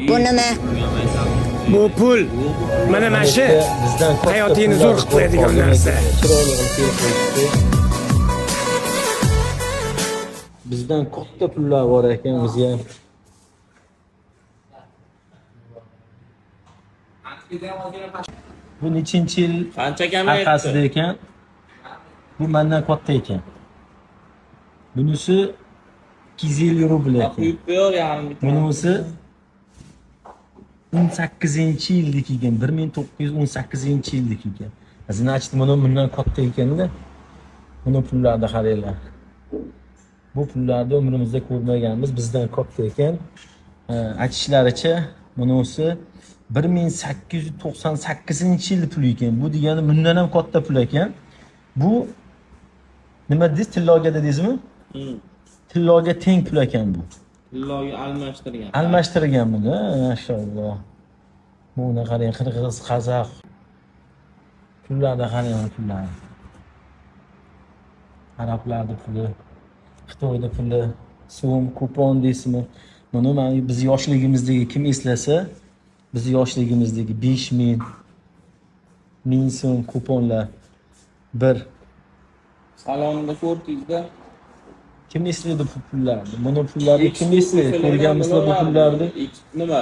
Bu nima? Bu pul. Mana mana shu hayotingni zo'r qilib qo'yadigan narsa. Bizdan katta pullar bor ekan bizga. Bu nechinchi yil Qancha kamayapti? orqasida ekan? Bu mendan katta ekan. Bunisi 250 rubl ekan. Quyib qo'yor yarim bitta. Bunisi 18-yillik ekan, 1918-yillik ekan. Значит, buni bundan katta ekanda. Buni pullarni qaranglar. Bu pullarni umrimizda ko'rmaganmiz, bizdan katta ekan. Aytishlaricha, bunisi 1898-yil pul ekan. Bu degani bundan ham katta pul ekan. Bu nima dedingiz? Tilloga dedingizmi? Tilloga teng pul ekan bu. Tilloga almashtirgan. Almashtirgan buni, maşallah. Buni qarang, qirg'iz, qozoq. Pullarni qarang, pullar. Arablarning puli, Xitoyning puli, so'm, kupon deysizmi? Buni mana biz yoshligimizdagi kim eslasa, biz yoshligimizdagi 5000, 1000 so'm kuponlar bir Salonda ko'rdingizda kim eslaydi bu pullarni? Buni pullarni kim eslaydi? Ko'rganmisizlar bu pullarni? Nima?